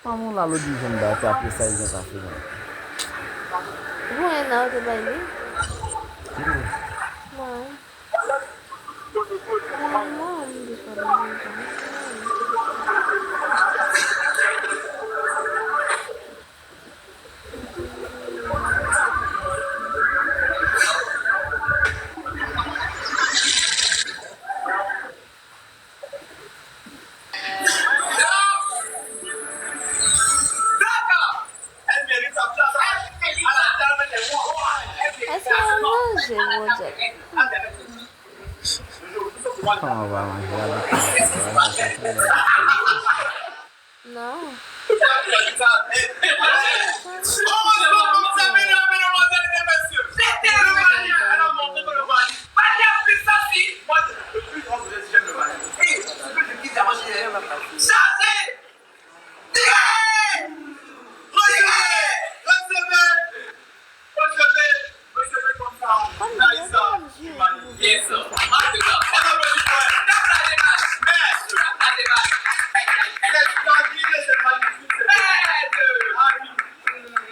Vamos lá, lo dizendo da que a precisa da filha. Não é não, do baile? Tirou. Não. Não, deixa eu ver. Essa é uma loja, Calma, vai mais não.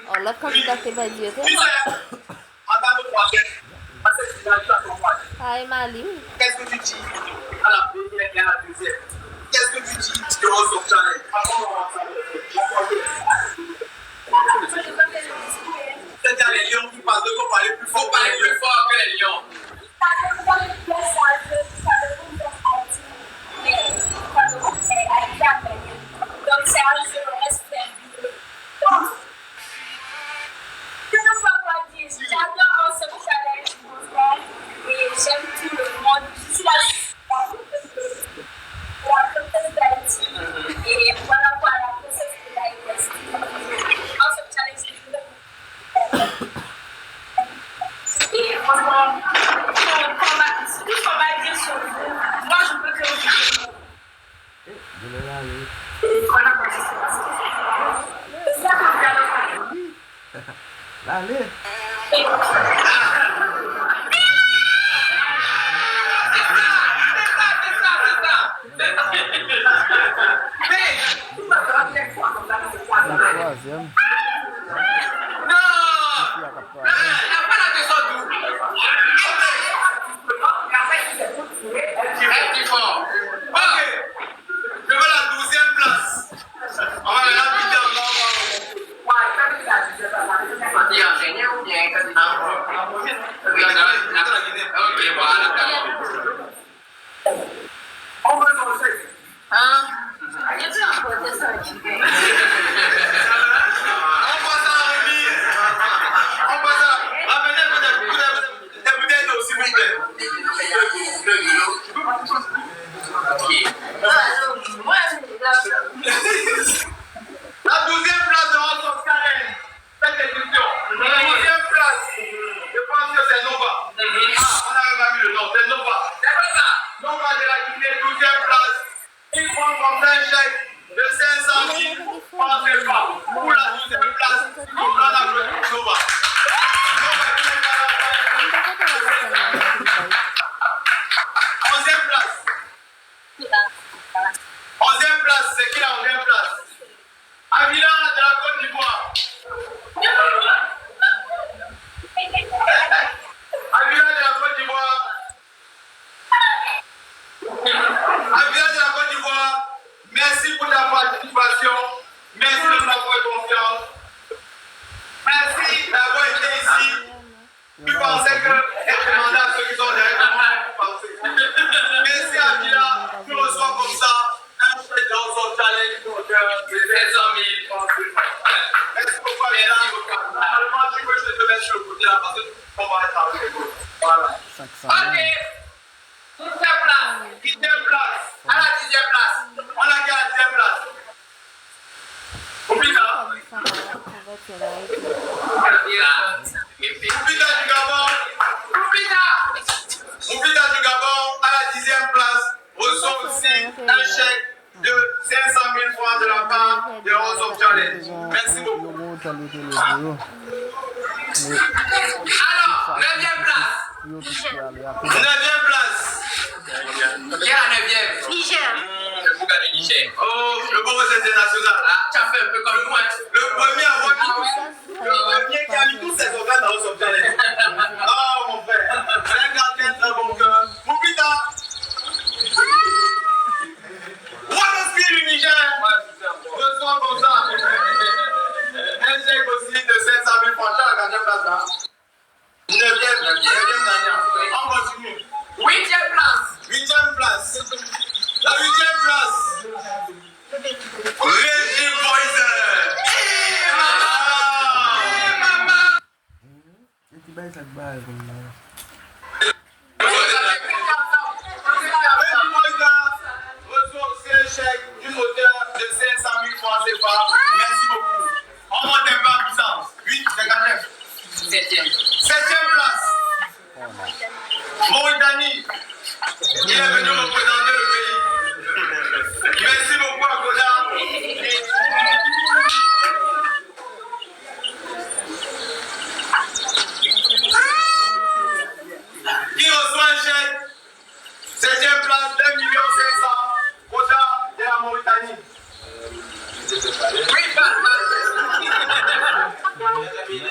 Olha como está que vai dizer. Ai, Malim. Qu'est-ce que tu dis à la première et à la deuxième? Qu'est-ce que tu dis de Rose of Challenge? C'est-à-dire les lions qui parlent de quoi parler plus fort. Faut parler plus fort que les lions. Donc c'est un jeu respect. Donc, je ne peux pas dire, j'adore Rose of Challenge et j'aime tout le monde. Je suis la princesse d'Haïti et voilà la princesse de l'Haïti. House of Challenge, et franchement, ce qu'on va dire sur vous, moi je peux que vous allez. Troisième. Je veux la 12e place. On va la vidéo. On veut son sexe. Hein? La 12e place de Rose of Challenge. Faites édition. La 12e place. Je pense que c'est Nova. On n'avait pas mis le nom. C'est Nova. C'est pas ça. Nova de la Guinée, 12e place. Il prend comme ça un chèque de 500 000 par CFA. Pour la 12e place. On prend la petite Nova. Onzième place. 11e place, c'est qui la 11e place? Avila de la Côte d'Ivoire. Avila de la Côte d'Ivoire. Avila de la Côte d'Ivoire, merci pour ta participation. Merci de nous avoir confiance. Merci d'avoir été ici. Tu pensais que elle demandait à ceux qui sont derrière moi. Merci Avila, tu reçois comme ça. Dans son challenge pour de 500 000. Merci beaucoup, Amina. Normalement, tu veux que je te mette sur le côté là parce qu'on va être avec les autres. Voilà. Ok. 10e place. 10e place. À la 10e place. On a qu'à la 10e place. Oublie ça. Oublie ça du Gabon. Oublie ça du Gabon. À la 10e place. Reçoit aussi un chèque de 500 000 francs de la part de Rose of Challenge. Merci beaucoup. Alors, 9e place. 9e place. Qui est la 9e? Niger. pour gagner Niger. Oh, le beau international. Ah, tu as fait un peu comme moi. Le premier à avoir mis le premier qui a mis tous ses organes dans son challenge. Oh, mon frère. C'est un gardien très bon cœur. Moubita. What du Niger. Reçois comme ça. Un chèque aussi de 500 000 francs. Tu as la gardien place là. 9e gagnant. On continue. 8e place. 8e place. La 8e place. Régime Poison. Maman. Un petit bail, ça te balle comme ça. Régime Poison reçoit aussi un chèque d'une hauteur de 500 000 francs CFA. Merci beaucoup. On monte un peu en puissance. 8, c'est quand même. 7e place. Mauritanie. Il est venu représenter le pays. Merci beaucoup à Koda. Qui reçoit un chèque. 7e place, 2 500 000. Koda de la Mauritanie. Oui, Ils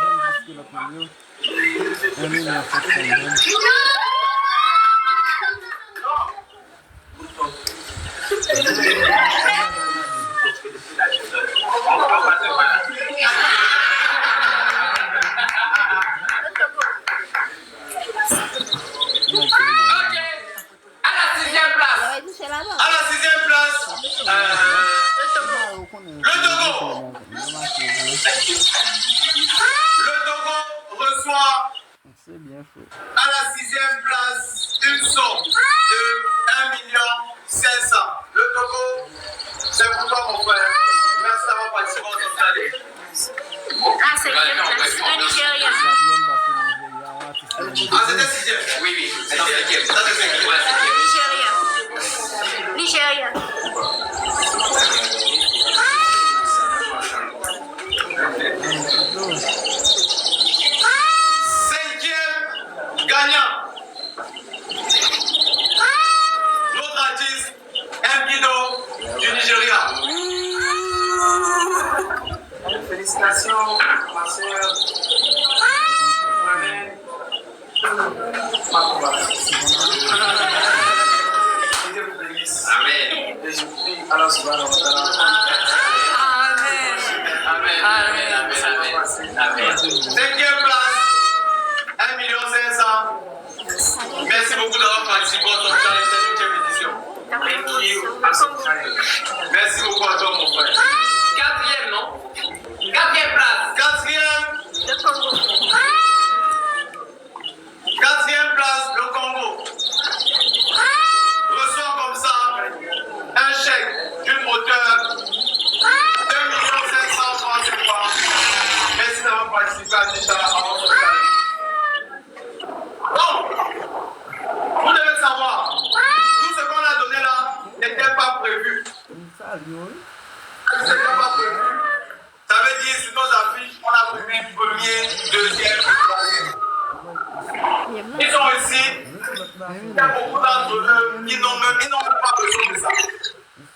ont poussé la première. Un million 700 000. À la 6e place, le Togo. Le Togo reçoit C'est bien fait. à la 6e place une somme de 1 500 000. Le Togo, c'est pour toi mon frère. Merci d'avoir participé au total. Ah, c'est le Nigeria. Ah, c'était 6e. Oui, c'est 5e. Ça, c'est 5e. Nigeria. Cinquième gagnant. L'autre artiste, un guido du Nigeria. Félicitations, ma soeur. Amen. Dieu vous bénisse. Amen. Et je prie Allah subhanahu wa ta'ala. Amen. Cinquième place, 1 500 000. Merci beaucoup d'avoir participé au Top Challenge de cette 8e édition. Thank you as a friend. Merci beaucoup à toi, mon frère. 4e, non? 4e place. 4e place, le Congo. Reçoit comme ça un chèque d'une hauteur 2 500 000 francs CFA. Merci d'avoir participé à cette challenge. Donc, vous devez savoir, tout ce qu'on a donné là n'était pas prévu. C'était pas prévu. Ça veut dire, sur nos affiches, on a prévu premier, deuxième, troisième. Ils sont ici. Il y a beaucoup d'entre eux qui n'ont même pas besoin de ça.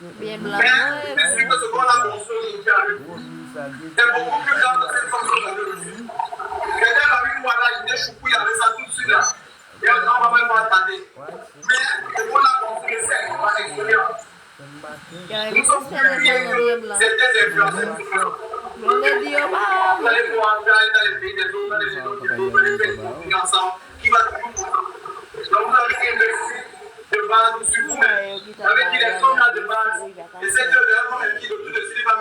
Bien blanc. Mais je suis que ce qu'on a construit aujourd'hui avec vous, c'est beaucoup plus grand que cette chose qu'on a reçue. Quelqu'un avec moi là, il était choupou, il avait ça tout de suite là. Et on va même pas attendre. Mais ce qu'on a construit, c'est par l'expérience. Nous sommes plus c'était influencés. Vous allez pouvoir aller dans les pays des autres, dans les pays d'autres, dans les pays ensemble, qui va toujours pour ça. Donc vous avez investi de base sur vous-même. Avec qui les sommes là de base, et c'est de leur qui de tout de suite va